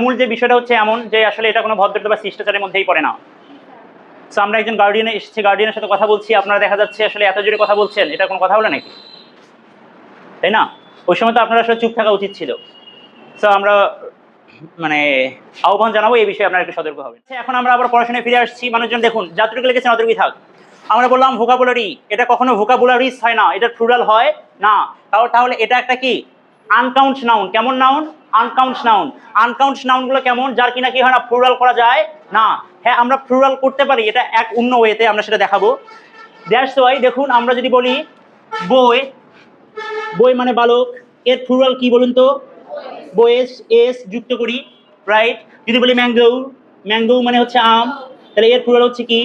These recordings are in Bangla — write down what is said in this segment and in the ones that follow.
মূল যে বিষয়টা হচ্ছে এমন যে আসলে এটা কোনো ভদ্রতা বা শিষ্টাচারের মধ্যেই পড়ে না। সো আমরা একজন গার্ডিয়ানে এসেছি, গার্ডিয়ানের সাথে কথা বলছি, আপনারা দেখা যাচ্ছে আসলে এত জোরে কথা বলছেন, এটা কোনো কথা হলো নাকি? তাই না? ওই সময় তো আপনারা আসলে চুপ থাকা উচিত ছিল। সো আমরা মানে আহ্বান জানাবো এই বিষয়ে আপনারা একটু সতর্ক হবেন। এখন আমরা আবার পড়াশোনায় ফিরে আসছি। মানুষজন দেখুন যতটুকু লিখেছেন অতটুকুই থাক। আমরা বললাম ভোকাবুলারি, এটা কখনো ভোকাবুলারিস হয় না, এটা প্লুরাল হয় না। তাহলে এটা একটা কি আনকাউন্ট নাউন। কেমন নাউন? Uncount noun. আনকাউন্ট নাউনগুলো কেমন? যার কিনা কি হয় না প্লুরাল করা যায় না। হ্যাঁ, আমরা প্লুরাল করতে পারি, এটা এক অন্য ওয়েতে আমরা সেটা দেখাবো। দ্যাটস ওয়াই দেখুন আমরা যদি বলি বই, বই মানে বালক, এর প্লুরাল কি বলুন তো? বয়েস, এস যুক্ত করি, রাইট? যদি বলি ম্যাঙ্গো, ম্যাঙ্গো মানে হচ্ছে আম, তাহলে এর প্লুরাল হচ্ছে কি?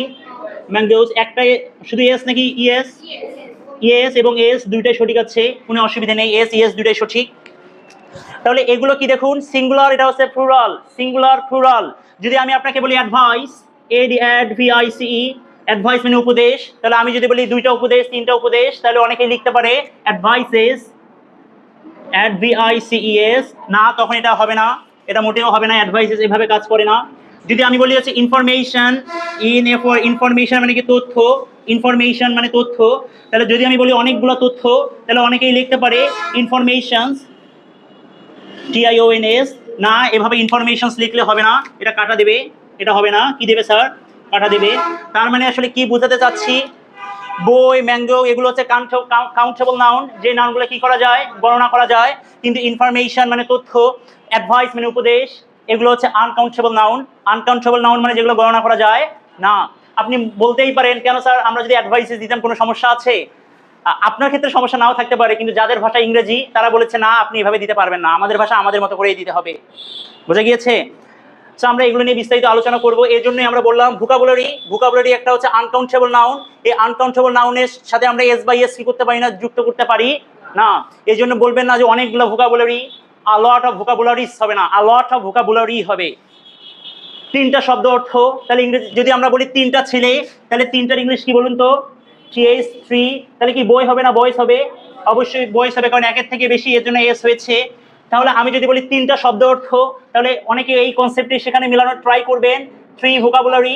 ম্যাঙ্গোস। একটা শুধু এস নাকি ইএস? ইএস এবং এস দুইটাই সঠিক আছে, কোনো অসুবিধা নেই, এস ইএস দুইটাই সঠিক। তাহলে এগুলো কি দেখুন সিঙ্গুলার, এটা হচ্ছে প্লুরাল, সিঙ্গুলার প্লুরাল। যদি আমি আপনাকে বলি অ্যাডভাইস, ADVICE, অ্যাডভাইস মানে উপদেশ, তাহলে আমি যদি বলি দুইটা উপদেশ, তিনটা উপদেশ, তাহলে অনেকেই লিখতে পারে অ্যাডভাইসেস, ADVICES না, তখন এটা হবে না, এটা মোটেও হবে না, অ্যাডভাইসেস এভাবে কাজ করে না। যদি আমি বলি হচ্ছে ইনফরমেশন, ইনফরমেশন মানে কি তথ্য, ইনফরমেশন মানে তথ্য, তাহলে যদি আমি বলি অনেকগুলো তথ্য, তাহলে অনেকেই লিখতে পারে ইনফরমেশনস, TIONS না, এভাবে ইনফরমেশনস লিখলে হবে না, এটা কাটা দেবে, এটা হবে না। কি দেবে স্যার? কাটা দেবে। তার মানে আসলে কি বোঝাতে চাচ্ছি, বই, ম্যাঙ্গো এগুলো হচ্ছে কাউন্টেবল নাউন, যে নাউনগুলো কি করা যায়? গণনা করা যায়। কিন্তু ইনফরমেশন মানে তথ্য, অ্যাডভাইস মানে উপদেশ, এগুলো হচ্ছে আনকাউন্টেবল নাউন। আনকাউন্টেবল নাউন মানে যেগুলো গণনা করা যায় না। আপনি বলতেই পারেন কেন স্যার আমরা যদি অ্যাডভাইসেস দিতাম কোনো সমস্যা আছে? আপনার ক্ষেত্রে সমস্যা নাও থাকতে পারে, কিন্তু যাদের ভাষা ইংরেজি তারা বলেছে না আপনি এভাবে দিতে পারবেন না, আমাদের ভাষা আমাদের মতো করেই দিতে হবে। বোঝা গিয়েছে? সো আমরা এগুলো নিয়ে বিস্তারিত আলোচনা করব। এর জন্যই আমরা বললাম ভোকাবুলারি। ভোকাবুলারি একটা হচ্ছে আনকাউন্টেবল নাউন। এই আনকাউন্টেবল নাউনের সাথে আমরা এস বাই এস কি করতে পারি না? যুক্ত করতে পারি না। এই জন্য বলবেন না যে অনেকগুলো vocabulary, a lot of vocabularies হবে না, আ লট অফ ভোকাবুলারি হবে। তিনটা শব্দ অর্থ, তাহলে ইংরেজি যদি আমরা বলি তিনটা ছেলে, তাহলে তিনটার ইংলিশ কি বলুন তো? থ্রি। তাহলে কি বই হবে না বয়েস হবে? অবশ্যই বয়েস হবে, কারণ একের থেকে বেশি, এর জন্য এস হয়েছে। তাহলে আমি যদি বলি তিনটা শব্দ অর্থ, তাহলে অনেকে এই কনসেপ্টটি সেখানে মিলানোর ট্রাই করবেন। থ্রি ভোকাবুলারি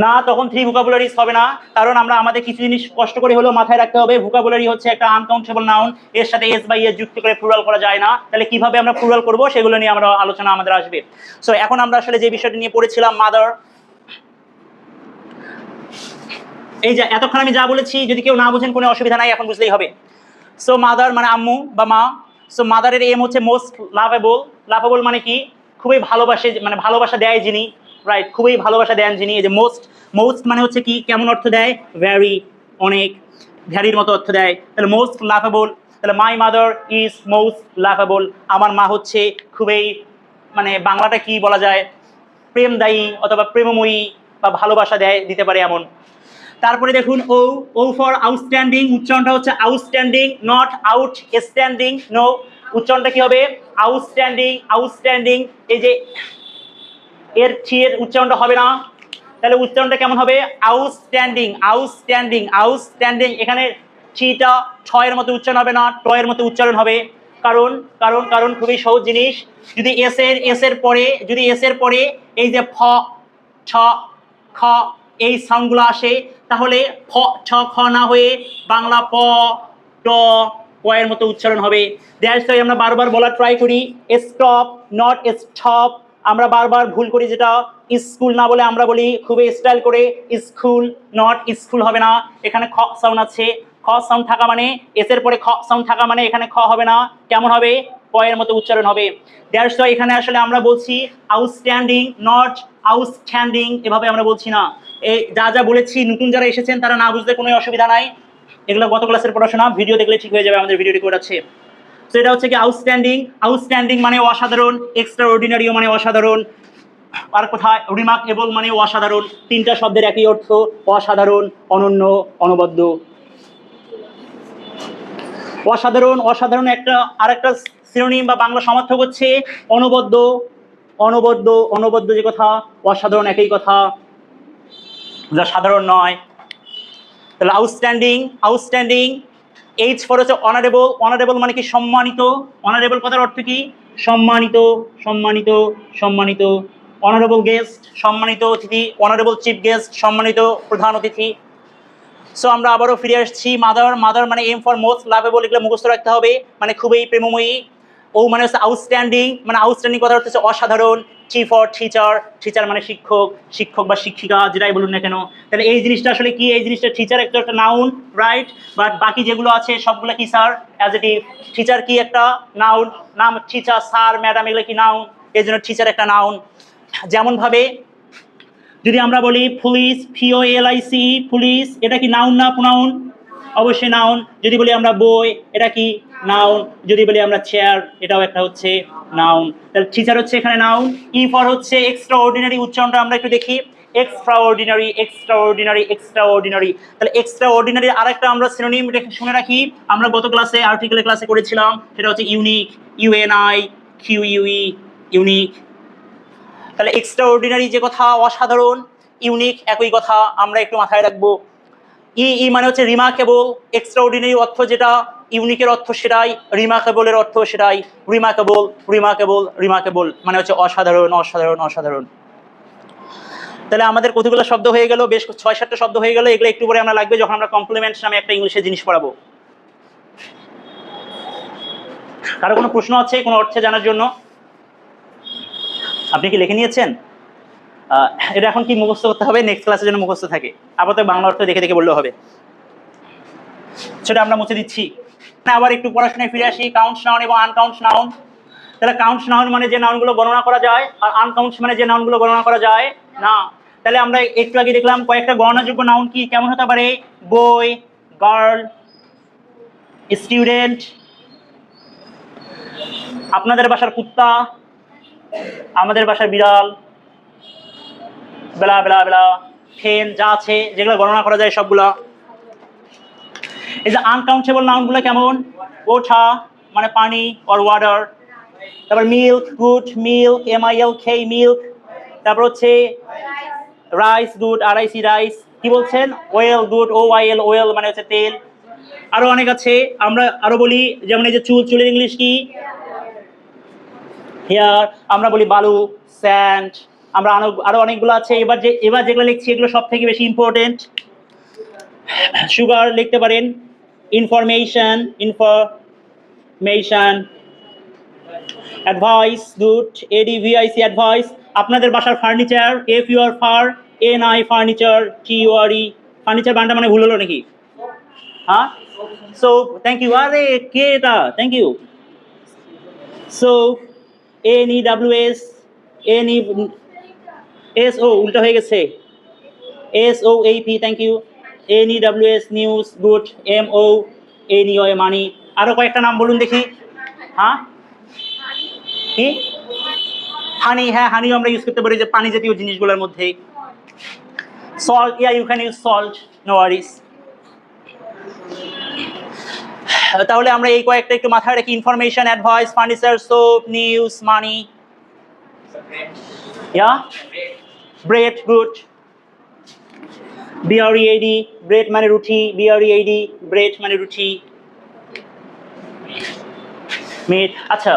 না, তখন থ্রি ভোকাবুলারিজ হবে না, কারণ আমরা আমাদের কিছু জিনিস কষ্ট করে হলেও মাথায় রাখতে হবে। ভোকাবুলারি হচ্ছে একটা আনকাউন্টেবল নাউন, এর সাথে এস বাই এস যুক্ত করে প্লুরাল করা যায় না। তাহলে কিভাবে আমরা প্লুরাল করব সেগুলো নিয়ে আমরা আলোচনা আমাদের আসবে। সো এখন আমরা আসলে যে বিষয়টা নিয়ে পড়েছিলাম মাদার, এই যে এতক্ষণ আমি যা বলেছি যদি কেউ না বুঝেন কোনো অসুবিধা নাই, এখন বুঝলেই হবে। সো মাদার মানে আম্মু বা মা। সো মাদারের এম হচ্ছে মোস্ট লাভেবল। লাভেবল মানে কি? খুবই ভালোবাসে, মানে ভালোবাসা দেয় যিনি, রাইট? খুবই ভালোবাসা দেন যিনি। এই যে মোস্ট, মোস্ট মানে হচ্ছে কি কেমন অর্থ দেয়? ভ্যারি, অনেক, ভ্যারির মতো অর্থ দেয়। তাহলে মোস্ট লাভেবল, তাহলে my mother is most lovable, আমার মা হচ্ছে খুবই, মানে বাংলাটা কি বলা যায়? প্রেমদায়ী অথবা প্রেমময়ী বা ভালোবাসা দেয়, দিতে পারে এমন। তারপরে দেখুন ও, ও ফর আউটস্ট্যান্ডিং, উচ্চারণটা হচ্ছে outstanding, not out standing. No, উচ্চারণটা কি হবে? Outstanding, outstanding. এই যে এর ছি এর উচ্চারণটা হবে না, তাহলে উচ্চারণটা কেমন হবে? Outstanding, outstanding, outstanding. এখানে চিটা ছয়ের মতো উচ্চারণ হবে না, টয়ের মতো উচ্চারণ হবে। কারণ কারণ কারণ খুবই সহজ জিনিস। যদি এস এর পরে, যদি এস এর পরে এই যে ফ, ছ, খ এই সাউন্ডগুলো আসে, তাহলে ফ, ছ, খ না হয়ে বাংলা প, ট, পয়ের মতো উচ্চারণ হবে। দ্যাটস ওয়াই আমরা বারবার বলার ট্রাই করি স্টপ, নট স্টপ। আমরা বারবার ভুল করি, যেটা স্কুল না বলে আমরা বলি খুবই স্টাইল করে স্কুল, নট স্কুল হবে না। এখানে খ সাউন্ড আছে, খ সাউন্ড থাকা মানে, এস এর পরে খ সাউন্ড থাকা মানে এখানে খ হবে না, কেমন হবে? পয়ের মতো উচ্চারণ হবে। দ্যাটস ওয়াই এখানে আসলে আমরা বলছি আউটস্ট্যান্ডিং, নট আউটস্ট্যান্ডিং, এভাবে আমরা বলছি না। এই যা যা বলেছি নতুন যারা এসেছেন তারা না বুঝতে কোনো অসুবিধা নাই, এগুলো গত ক্লাসের পড়াশোনা, ভিডিও দেখলে ঠিক হয়ে যাবে, আমাদের ভিডিও রেকর্ড আছে। তো এটা হচ্ছে কি আউটস্ট্যান্ডিং। আউটস্ট্যান্ডিং মানে অসাধারণ, এক্সট্রা অর্ডিনারিও মানে অসাধারণ, আর কোথায় রিমার্কেবল মানে অসাধারণ। তিনটা শব্দের একই অর্থ, অসাধারণ, অনন্য, অনবদ্য। অসাধারণ, অসাধারণ একটা আরেকটা সিনোনিম বা বাংলা সমার্থক হচ্ছে অনবদ্য, অনবদ্য, অনবদ্য যে কথা, অসাধারণ একই কথা, যা সাধারণ নয়। তাহলে আউটস্ট্যান্ডিং, আউটস্ট্যান্ডিং। এইচ ফর হচ্ছে অনারেবল, অনারেবল মানে কি সম্মানিত। অনারেবল কথার অর্থ কি? সম্মানিত সম্মানিত সম্মানিত, অনারেবল গেস্ট সম্মানিত অতিথি, অনারেবল চিফ গেস্ট সম্মানিত প্রধান অতিথি। সো আমরা আবারও ফিরে আসছি। মাদার, মাদার মানে এম ফর মোস্ট লাভেবল, এগুলো মুখস্থ রাখতে হবে, মানে খুবই প্রেমময়ী। ও মানে হচ্ছে আউটস্ট্যান্ডিং, মানে আউটস্ট্যান্ডিং কথা হচ্ছে অসাধারণ। টি ফর টিচার, টিচার মানে শিক্ষক, শিক্ষক বা শিক্ষিকা যেটাই বলুন না কেন। তাহলে এই জিনিসটা আসলে কি, এই জিনিসটা টিচার একটা নাউন, রাইট? বাট বাকি যেগুলো আছে সবগুলো কি স্যার, অ্যাডজেক্টিভ। টিচার কি একটা নাউন, নাম টিচার, স্যার, ম্যাডাম এগুলো কি নাউন, এই জন্য টিচার একটা নাউন। যেমন ভাবে যদি আমরা বলি পুলিশ, POLIC, পুলিশ, এটা কি নাউন না প্রোনাউন? অবশ্যই নাউন। যদি বলি আমরা বই, এটা কি নাউন। যদি বলি আমরা চেয়ার, এটাও একটা হচ্ছে নাউন। তাহলে টিচার হচ্ছে এখানে নাউন। ই ফর হচ্ছে এক্সট্রা অর্ডিনারি, উচ্চারণটা আমরা একটু দেখি। Extra ordinary, extra ordinary, extra ordinary. তাহলে এক্সট্রা অর্ডিনারি আরেকটা আমরা সিনোনিম শুনে রাখি, আমরা গত ক্লাসে আর্টিকেলের ক্লাসে করেছিলাম, সেটা হচ্ছে ইউনিক, UNIQUE, ইউনিক। তাহলে এক্সট্রা অর্ডিনারি যে কথা, অসাধারণ, ইউনিক একই কথা, আমরা একটু মাথায় রাখবো। ই মানে হচ্ছে রিমার্কেবল, এক্সট্রা অর্ডিনারি অর্থ যেটা, ইউনিকের অর্থ সেটাই, রিমার্কেবলের অর্থ সেটাই। রিমার্কেবল, রিমার্কেবল, রিমার্কেবল মানে হচ্ছে অসাধারণ, অসাধারণ, অসাধারণ। তাহলে আমাদের কতগুলো শব্দ হয়ে গেল, বেশ 6-7টা শব্দ হয়ে গেল। এগুলো একটু পরে আমরা লাগবে যখন আমরা কমপ্লিমেন্টস নামে একটা ইংলিশের জিনিস পড়াবো। কারো কোনো প্রশ্ন আছে কোনো অর্থে জানার জন্য? আপনি কি লিখে নিয়েছেন? এটা এখন কি মুখস্থ করতে হবে? নেক্সট ক্লাসের জন্য মুখস্থ থাকে। আপাতত বাংলা অর্থ দেখে দেখে বললেও হবে। সেটা আমরা মুছে দিচ্ছি। আবার একটু পড়াশোনায় ফিরে আসি। কাউন্টস নাউন এবং আনকাউন্টস নাউন। তাহলে কাউন্টস নাউন মানে যে নাউনগুলো গণনা করা যায়, আর আনকাউন্টস মানে যে নাউনগুলো গণনা করা যায় না। তাহলে আমরা একটু আগে দেখলাম কয়েকটা গণনাযোগ্য নাউন কি কেমন হতে পারে। বই, গার্ল, স্টুডেন্ট, আপনাদের বাসার কুত্তা, আমাদের বাসার বিড়াল, বেলা বেলা বেলা, ফেন, যা আছে যেগুলো গণনা করা যায় সবগুলা। এই যে আনকাউন্টেবল নাউনগুলো কেমন, ওঠা মানে পানি অর ওয়াটার, তারপর milk, good, milk, MILK, milk, তারপর হচ্ছে রাইস, গুড, RIC, রাইস। কি বলছেন? ওয়েল, গুড, OIL, ওয়েল মানে হচ্ছে তেল। আরো অনেক আছে, আমরা আরো বলি, যেমন এই যে চুল, চুলের ইংলিশ কি? হেয়ার। আমরা বলি বালু, স্যান্ড। আমরা আরো অনেকগুলো আছে। এবার যেগুলো লিখছি এগুলো সব থেকে বেশি ইম্পর্টেন্ট। সুগার লিখতে পারেন, information, information, advice, good, ADVIC, advice. আপনাদের বাসার furniture, FUR, furniture, TURE, furniture বানটা মানে ভুল হলো নাকি? হ্যাঁ, সো থ্যাংক ইউ। আরে কে এটা? Thank you. So NEWS, SO উল্টা হয়ে গেছে, SOAP, thank you. NEWS, news, good, MONEY, money. আরো কয়েকটা নাম বলুন দেখি। হ্যাঁ, কি? হানি, হ্যাঁ হানিও আমরা ইউজ করতে পারি, যে পানি জাতীয় জিনিসগুলোর মধ্যে। Salt, you can use salt, no worries. তাহলে আমরা এই কয়েকটা একটু মাথায় রাখি। Information, advice, furniture, soap, news, money. Bread, good, BREAD, bread মানে রুটি, BREAD, ব্রেড মানে রুটি। মিট, আচ্ছা,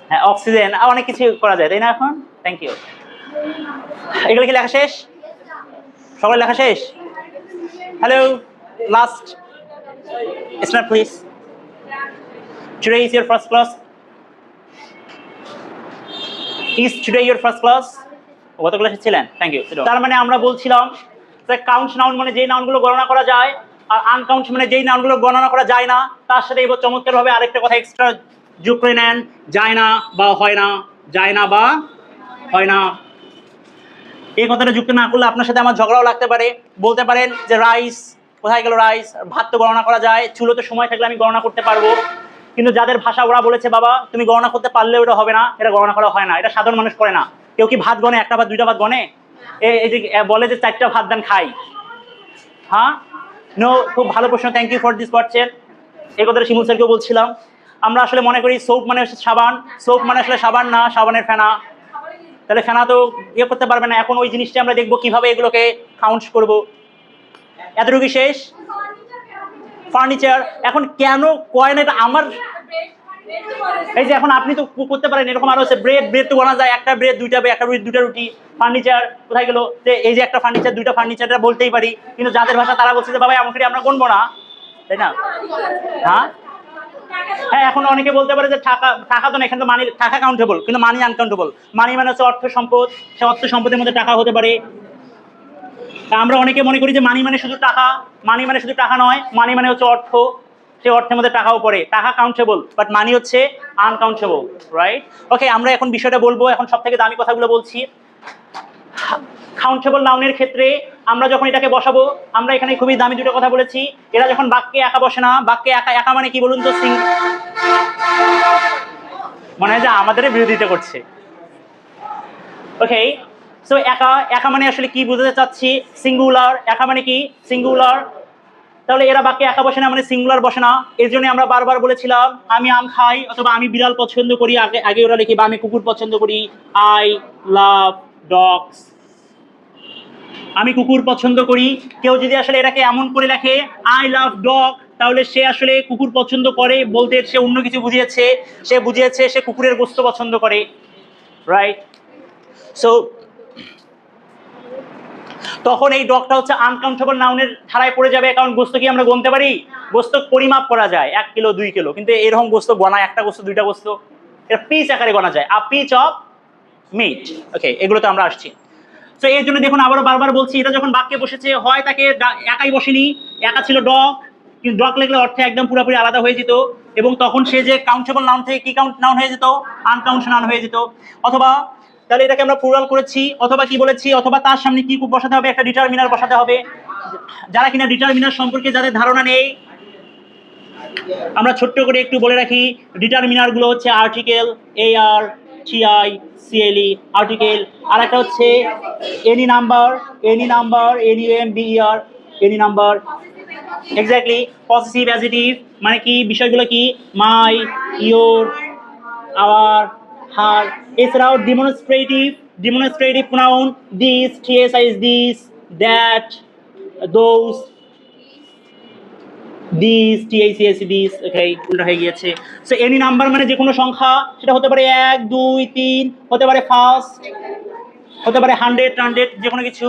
হ্যাঁ অক্সিজেন, আর অনেক কিছু করা যায় তাই না এখন। Thank you. এগুলো কি লেখা শেষ? সকলের লেখা শেষ? Hello, last start please. Today is your first class? Is today your first class? গত ক্লাসে ছিলেন? Thank you. তার মানে আমরা বলছিলাম যে কাউন্ট নাউন মানে যেই নাউনগুলো গণনা করা যায়, আর আনকাউন্ট মানে যেই নাউনগুলো গণনা করা যায় না। তার সাথে এবার চমৎকারভাবে আরেকটা কথা এক্সট্রা যোগ করে নেন, যায় না বা হয় না, যায় না বা হয় না। এই কথাটা যুক্ত না করলে আপনার সাথে আমার ঝগড়াও লাগতে পারে। বলতে পারেন যে রাইস, কোথায় গেল রাইস? ভাত তো গণনা করা যায়, চুলোতে সময় থাকলে আমি গণনা করতে পারবো। কিন্তু যাদের ভাষা ওরা বলেছে বাবা তুমি গণনা করতে পারলে ওটা হবে না, এটা গণনা করা হয় না, এটা সাধারণ মানুষ করে না। কেউ কি ভাত গণে? একটা ভাত, দুইটা ভাত গণে? এই যে বলে যে 4টা ভাত দেন খাই। হ্যাঁ, নো, খুব ভালো প্রশ্ন, thank you for this question. এই কথাটা শিমুল স্যারকেও বলছিলাম। আমরা আসলে মনে করি সোপ মানে হচ্ছে সাবান, সোপ মানে আসলে সাবান না, সাবানের ফেনা। তাহলে ফেনা তো ইয়ে করতে পারবে না। এখন ওই জিনিসটা আমরা দেখবো কিভাবে এগুলোকে কাউন্ট করব। এতটুকু শেষ। ফার্নিচার, এখন কেন কয় না এটা আমার এই যে এখন আপনি তো করতে পারেন এরকম আরো আছে, ব্রেড তো গণা যায়, একটা ব্রেড দুইটা, একটা ব্রেড দুইটা রুটি। ফার্নিচার কোথায় গেল, যে এই যে একটা ফার্নিচার দুইটা ফার্নিচারটা বলতেই পারি, কিন্তু যাদের ভাষা তারা বলছে যে বাবা এমন করে আমরা গুনবো না, তাই না? হ্যাঁ হ্যাঁ, এখন অনেকে বলতে পারে যে টাকা তো না, এখানে তো মানি, টাকা কাউন্টেবল কিন্তু মানি আনকাউন্টেবল। মানি মানে হচ্ছে অর্থ সম্পদ, সে অর্থ সম্পদের মধ্যে টাকা হতে পারে। আমরা অনেকে মনে করি যে মানি মানে শুধু টাকা, মানি মানে শুধু টাকা নয়, মানি মানে হচ্ছে অর্থ, সেই অর্থের মধ্যে টাকাও পড়ে। টাকা কাউন্টেবল বাট মানি হচ্ছে আনকাউন্টেবল, রাইট? ওকে, আমরা এখন বিষয়টা বলবো, এখন সব থেকে দামি কথাগুলো বলছি। কাউন্টেবল নাউনের ক্ষেত্রে আমরা যখন এটাকে বসাবো, আমরা এখানে খুবই দামি দুটো কথা বলেছি। এরা যখন বাক্যে একা বসে না, বাক্যে একা, একা মানে কি বলুন তো? মনে হয় যে আমাদের বিরোধিতা করছে। ওকে, সো একা, একা মানে আসলে কি বুঝাতে চাচ্ছি? সিঙ্গুলার। একা মানে কি? সিঙ্গুলার। তাহলে এরা বাক্যে একা বসে না মানে সিঙ্গুলার বসে না। এর জন্য আমরা বারবার বলেছিলাম আমি আম খাই অথবা আমি বিড়াল পছন্দ করি, আগে ওরা লিখি, বা আমি কুকুর পছন্দ করি, আই লাভ ডগস, আমি কুকুর পছন্দ করি। কেউ যদি আসলে এটাকে এমন করে লেখে আই লাভ ডগ, তাহলে সে আসলে কুকুর পছন্দ করে বলতে সে অন্য কিছু বুঝিয়েছে, সে কুকুরের গোশত পছন্দ করে, রাইট? সো তখন এই ডগটা হচ্ছে আনকাউন্টেবল নাউনের ধারায় পড়ে যাবে, কারণ গোস্ত কি আমরা গুনতে পারি? গোস্ত পরিমাপ করা যায় 1 কিলো 2 কিলো, কিন্তু এরকম গোস্ত গনা, একটা গোস্ত দুইটা গোস্ত, এটা পিস আকারে গনা যায়, আ পিচ অফ মিট। ওকে, এগুলো তো আমরা আসছি। তো এর জন্য দেখুন আবারও বারবার বলছি, এটা যখন বাক্যে বসেছে, হয় তাকে একাই বসেনি, একা ছিল ডগ, কিন্তু ডগ লিখলে অর্থে একদম পুরোপুরি আলাদা হয়ে যেত, এবং তখন সে যে কাউন্টেবল নাউন থেকে কি কাউন্ট নাউন হয়ে যেত? আনকাউন্ট নাউন হয়ে যেত। অথবা তাহলে এটাকে আমরা প্লুরাল করেছি, অথবা কি বলেছি, অথবা তার সামনে কি বসাতে হবে? একটা ডিটারমিনার বসাতে হবে। যারা কিনা ডিটারমিনার সম্পর্কে যাদের ধারণা নেই, আমরা ছোট্ট করে একটু বলে রাখি, ডিটারমিনার গুলো হচ্ছে article, AR TI CLE article, আর একটা হচ্ছে any number, NUMBER any number. Exactly, possessive adjective মানে কি? বিষয়গুলো কি? My, your, our, her. এছাড়াও demonstrative pronoun, this, TSIS this, that, those, this, TICS this. Okay, উল্টা হয়ে গিয়েছে। সো এনি নাম্বার মানে যে কোনো সংখ্যা, সেটা হতে পারে 1 2 3, হতে পারে ফার্স্ট, হতে পারে 100 যে কোনো কিছু।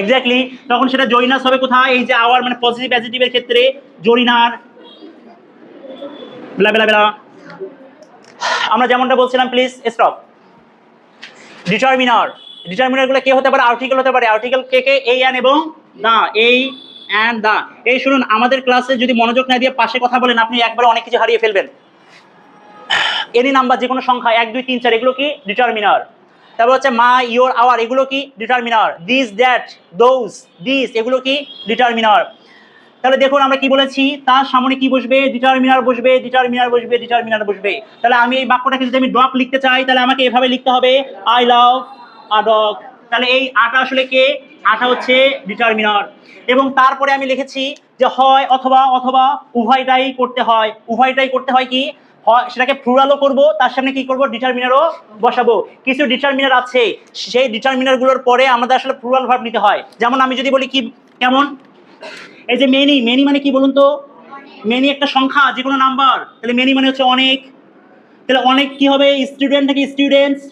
এক্স্যাক্টলি, তখন সেটা জরিনাস হবে কোথায়? এই যে আওয়ার মানে পজিটিভ অ্যাডজেক্টিভের ক্ষেত্রে জরিনার, ব্লা ব্লা ব্লা। আমরা যেমনটা বলছিলাম, প্লিজ স্টপ। ডিটারমিনার গুলো কে হতে পারে? আর্টিকেল হতে পারে। আর্টিকেল কে? এই অ্যান এবং দা, এই অ্যান্ড দা। এই শুনুন, আমাদের ক্লাসে যদি মনোযোগ না দিয়ে পাশে কথা বলেন, আপনি একবারে অনেক কিছু হারিয়ে ফেলবেন। এনি নাম্বার যে কোনো সংখ্যা 1 2 3 4, এগুলো কি? ডিটারমিনার। তারপর হচ্ছে মা, ইয়োর, আওয়ার, এগুলো কি? Determiner. This, that, those, this, এগুলো কি? ডিটারমিনার। তাহলে দেখুন আমরা কি বলেছি, তার সামনে কি বসবে? ডিটারমিনার বসবে, ডিটারমিনার বসবে, ডিটারমিনার বসবে। তাহলে আমি এই বাক্যটাকে যদি আমি ডগ লিখতে চাই, তাহলে আমাকে এভাবে লিখতে হবে, আই লাভ আ ডগ। তাহলে এই আটা আসলে কে? আটা হচ্ছে ডিটারমিনার। এবং তারপরে আমি লিখেছি যে হয় অথবা, অথবা উভয়টাই করতে হয়। উভয়টাই করতে হয় কি? হয় সেটাকে প্লুরালও করব, তার সামনে কি করব? ডিটারমিনারও বসাবো। কিছু ডিটারমিনার আছে, সেই ডিটারমিনার গুলোর পরে আমাদের আসলে প্লুরাল ভার্ব নিতে হয়। যেমন আমি যদি বলি কি, কেমন? এই যে মেনি, মেনি মানে কি বলুন তো? মেনি একটা সংখ্যা, যে কোনো নাম্বার, তাহলে মেনি মানে হচ্ছে অনেক। তাহলে অনেক কি হবে? স্টুডেন্ট নাকি স্টুডেন্টস?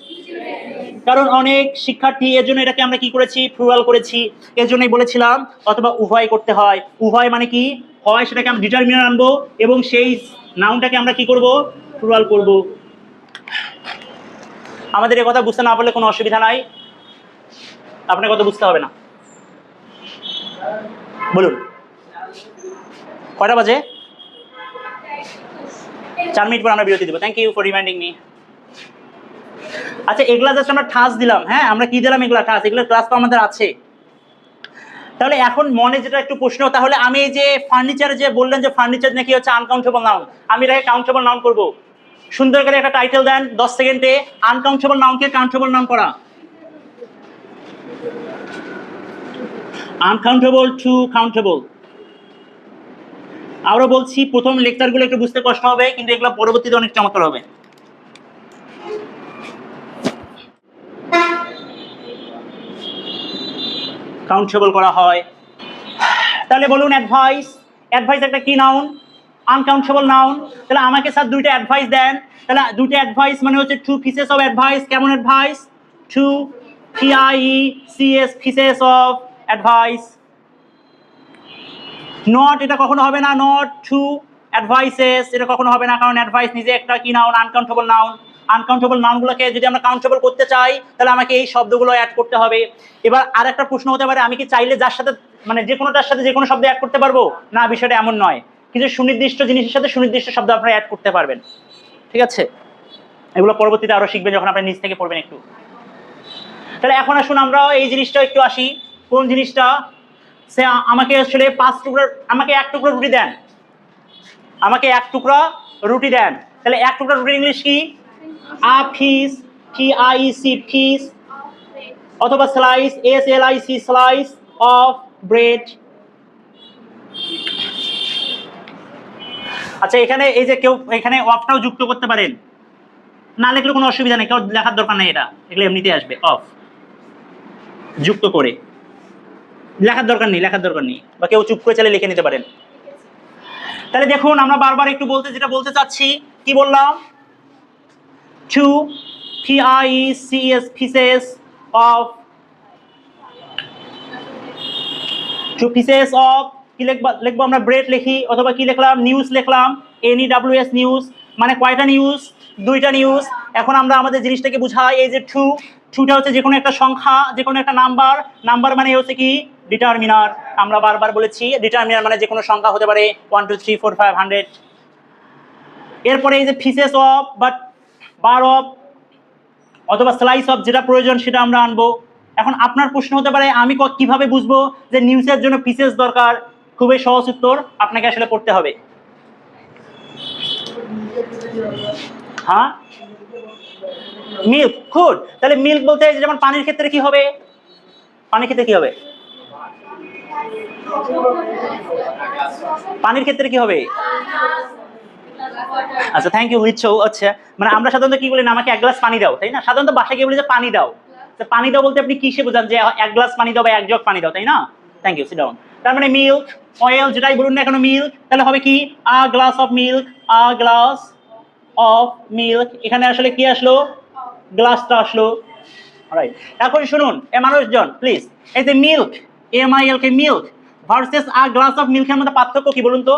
কারণ অনেক শিক্ষার্থী, এর জন্য এটাকে আমরা কি করেছি? প্লুরাল করেছি। এর জন্যই বলেছিলাম অথবা উভয় করতে হয়। উভয় মানে কি? হয় সেটাকে আমরা ডিটারমিনার আনবো, এবং সেই নাউনটাকে আমরা কি করব? প্লুরাল করব। আমাদের এই কথা বুঝতে না পারলে কোনো অসুবিধা নাই, আপনার কথা বুঝতে হবে না। বলুন, কয়টা বাজে? 4 মিনিট পর আমরা বিরতি দেবো। Thank you for reminding me. আচ্ছা, এগুলা জাস্ট আমরা ঠাস দিলাম। হ্যাঁ, আমরা কি দিলাম? এগুলা ঠাস, এগুলোর ক্লাস তো আমাদের আছে। তাহলে এখন মনে যেটা একটু প্রশ্ন, তাহলে আমি এই যে ফার্নিচার, যে বললেন যে ফার্নিচার নাকি হচ্ছে আনকাউন্টেবল নাউন, আমি এটাকে কাউন্টেবল নাউন করব। সুন্দর করে একটা টাইটেল দেন 10 সেকেন্ডে, আনকাউন্টেবল নাউনকে কাউন্টেবল নাউন করা। Uncountable to countable. আরো বলছি, প্রথম লেকচারগুলো একটু বুঝতে কষ্ট হবে, কিন্তু এগুলো পরবর্তীতে অনেক চমৎকার হবে। কাউন্টেবল করা হয়। তাহলে বলুন অ্যাডভাইস। অ্যাডভাইস একটা কি নাউন? Uncountable noun. তাহলে আমাকে স্যার দুইটা অ্যাডভাইস দেন, তাহলে দুইটা অ্যাডভাইস মানে হচ্ছে টু পিসেস অফ অ্যাডভাইস। কেমন advice? Two PIECS pieces of advice. Not, এটা কখনো হবে না, নট টু অ্যাডভাইসেস, এটা কখনো হবে না, কারণ অ্যাডভাইস নিজে একটা কি নাউন, আনকাউন্টেবল নাউন। আনকাউন্টেবল নাউনগুলোকে যদি আমরা কাউন্টেবল করতে চাই তাহলে আমাকে এই শব্দগুলো অ্যাড করতে হবে। এবার আরেকটা প্রশ্ন হতে পারে, আমি কি চাইলে যার সাথে মানে যে কোনোটার সাথে যে কোনো শব্দ অ্যাড করতে পারবো? না, বিষয়টা এমন নয়। কিছু সুনির্দিষ্ট জিনিসের সাথে সুনির্দিষ্ট শব্দ আপনারা অ্যাড করতে পারবেন। ঠিক আছে, এগুলো পরবর্তীতে আরো শিখবেন যখন আপনারা নিজ থেকে পড়বেন একটু। তাহলে এখন আসুন আমরা এই জিনিসটা একটু আসি। কোন জিনিসটা? সে আমাকে আসলে 5 টুকরা, আমাকে 1 টুকরা রুটি দেন, আমাকে 1 টুকরা রুটি দেন। তাহলে 1 টুকরা রুটির ইংলিশ কি? আ পিস, PIEC পিস, অথবা slice, SLIC slice of bread. আচ্ছা, এখানে এই যে কেউ এখানে অফটাও যুক্ত করতে পারেন, না লিখলে কোনো অসুবিধা নেই, কেউ লেখার দরকার নেই, এটা এগুলো এমনিতে আসবে। অফ যুক্ত করে লেখার দরকার নেই, লেখার দরকার নেই, বা কেউ চুপ করে চাইলে লিখে নিতে পারেন। তাহলে দেখুন আমরা বারবার একটু যেটা বলতে চাচ্ছি, কি বললাম? Two PIECS pieces of, two pieces of কি লিখবো আমরা? ব্রেড লিখি, অথবা কি লিখলাম? নিউজ লিখলাম, NEWS নিউজ। মানে কয়টা নিউজ? 2টা নিউজ। এখন আমরা আমাদের জিনিসটাকে বুঝাই, এই যে টুটা হচ্ছে যে কোনো একটা সংখ্যা, যে কোনো একটা নাম্বার। নাম্বার মানে হচ্ছে কি? ডিটারমিনার। আমরা বারবার বলেছি ডিটারমিনার মানে যে কোনো সংখ্যা হতে পারে 1 2 3 4 5 100। এরপরে এই যে পিসেস অফ বা বার অফ অথবা স্লাইস অফ, যেটা প্রয়োজন সেটা আমরা আনবো। এখন আপনার প্রশ্ন হতে পারে আমি কিভাবে বুঝবো যে নিউজের জন্য পিসেস দরকার? খুবই সহজ উত্তর, আপনাকে আসলে পড়তে হবে। হ্যাঁ, মিল্ক, গুড। তাহলে মিল্ক বলতে যেমন পানির ক্ষেত্রে কি হবে? পানির ক্ষেত্রে কি হবে? পানির ক্ষেত্রে কি হবে? আচ্ছা, থ্যাংক ইউ লিচো। আচ্ছা, মানে আমরা সাধারণত কি বলি না, আমাকে 1 গ্লাস পানি দাও, তাই না? সাধারণত বাসায় গিয়ে বলি যে পানি দাও। তো পানি দাও বলতে আপনি কিসে বোঝান? যে 1 গ্লাস পানি দাও বা 1 জগ পানি দাও, তাই না? Thank you, sit down. তার মানে মিল্ক, অয়েল, যেটাই বলুন না কেন মিল্ক, তাহলে হবে কি? আ glass of milk, a glass of milk. এখানে আসলে কি আসলো? গ্লাসটা আসলো। অলরাইট, এখন শুনুন এ মানুষজন প্লিজ, এই যে milk, MILK milk versus a glass of মিল্কের মধ্যে পার্থক্য কি বলুন তো?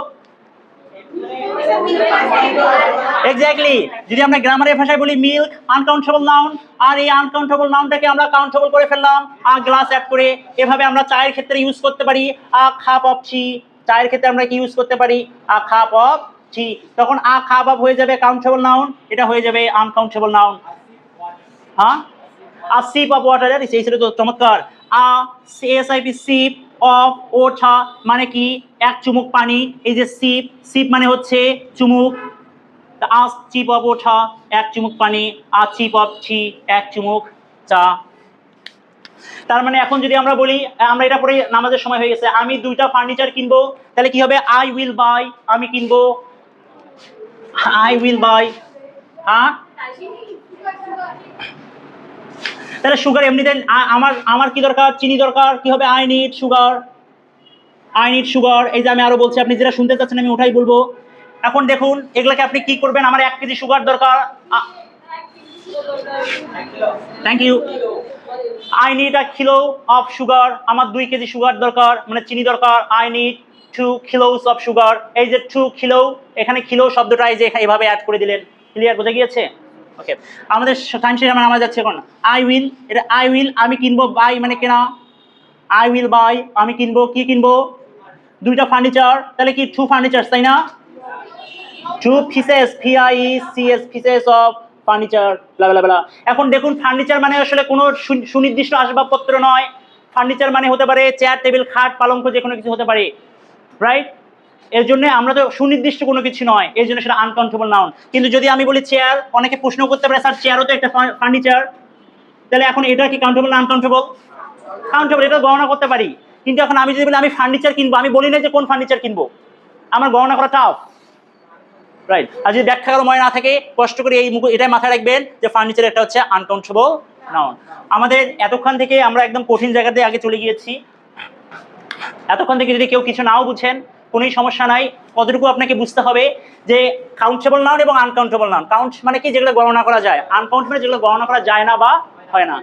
এক্স্যাক্টলি, যদি আমরা গ্রামারের ভাষায় বলি মিল্ক আনকাউন্টেবল নাউন, আর এই আনকাউন্টেবল নাউনটাকে আমরা কাউন্টেবল করে ফেললাম আ গ্লাস অ্যাড করে। এভাবে আমরা চায়ের ক্ষেত্রে ইউজ করতে পারি আ কাপ অফ টি। চায়ের ক্ষেত্রে আমরা কি ইউজ করতে পারি? আ কাপ অফ টি। তখন আ কাপ অফ হয়ে যাবে কাউন্টেবল নাউন, এটা হয়ে যাবে আনকাউন্টেবল নাউন। হ্যাঁ, আ সিপ অফ ওয়াটার, এই ছিল তো চমৎকার। আ SIP সিপ অফ ওঠা মানে কি? 1 চুমুক পানি। এই যে সিপ, সিপ মানে হচ্ছে চুমুক। আ চিপ অফ ওঠা 1 চুমুক পানি, আ চিপ অফ টি 1 চুমুক চা। তার মানে এখন যদি আমরা বলি, আমরা এটা পরে নামাজের সময় হয়ে গেছে, আমি 2টা ফার্নিচার কিনবো, তাহলে কি হবে? আই উইল বাই, আমি কিনবো, আই উইল বাই। হ্যাঁ, তাহলে সুগার এমনিতে আমার কি দরকার? চিনি দরকার। কি হবে? I need sugar, I need sugar. এই যে আমি আরো বলছি, আপনি যেটা শুনতে চাচ্ছেন আমি ওটাই বলবো। এখন দেখুন এগুলাকে আপনি কি করবেন? আমার 1 কেজি সুগার দরকার। Thank you. I need a kilo of sugar, আমার 2 কেজি সুগার দরকার, মানে চিনি দরকার। I need 2 kilos of sugar. এই যে 2 কিলো, এখানে কিলো শব্দটা এই যে এভাবে অ্যাড করে দিলেন। ক্লিয়ার, বোঝা গিয়েছে? ওকে, আমাদের টাইম শেষ, আমার যাচ্ছে এখন। আই উইল, এটা আই উইল, আমি কিনবো, বাই মানে কেনা। আই উইল বাই, আমি কিনবো, কি কিনবো? 2টা ফার্নিচার, তাহলে কি 2 ফার্নিচার, তাই না? 2 pieces, PIECS pieces of furniture, blah blah blah. এখন দেখুন ফার্নিচার মানে আসলে কোনো সুনির্দিষ্ট আসবাবপত্র নয়। ফার্নিচার মানে হতে পারে চেয়ার, টেবিল, খাট, পালঙ্ক, যে কোনো কিছু হতে পারে, রাইট? এর জন্য আমরা তো সুনির্দিষ্ট কোনো কিছু নয়, এর জন্য সেটা আনকাউন্টেবল নাউন। কিন্তু যদি আমি বলি চেয়ার, অনেকে প্রশ্ন করতে পারে স্যার চেয়ারও তো একটা ফার্নিচার, তাহলে এখন এটা কি কাউন্টেবল না আনকাউন্টেবল? কাউন্টেবল, এটা গণনা করতে পারি। কিন্তু এখন আমি যদি বলি আমি ফার্নিচার কিনবো, আমি বলি না যে কোন ফার্নিচার কিনবো, আমার গণনা করা টাফ, রাইট? আর যদি ব্যাখ্যা করা মনে না থাকে, কষ্ট করে এটাই মাথায় রাখবেন যে ফার্নিচার একটা হচ্ছে আনকাউন্টেবল নাউন। আমাদের এতক্ষণ থেকে আমরা একদম কঠিন জায়গাতে আগে চলে গিয়েছি। এতক্ষণ থেকে যদি কেউ কিছু নাও বুঝেন কোনোই সমস্যা নাই। কতটুকু আপনাকে বুঝতে হবে যে কাউন্টেবল নাউন এবং আনকাউন্টেবল নাউন। কাউন্ট মানে কি যেগুলো গণনা করা যায়, আনকাউন্ট মানে যেগুলো গণনা করা যায় না বা হয় না।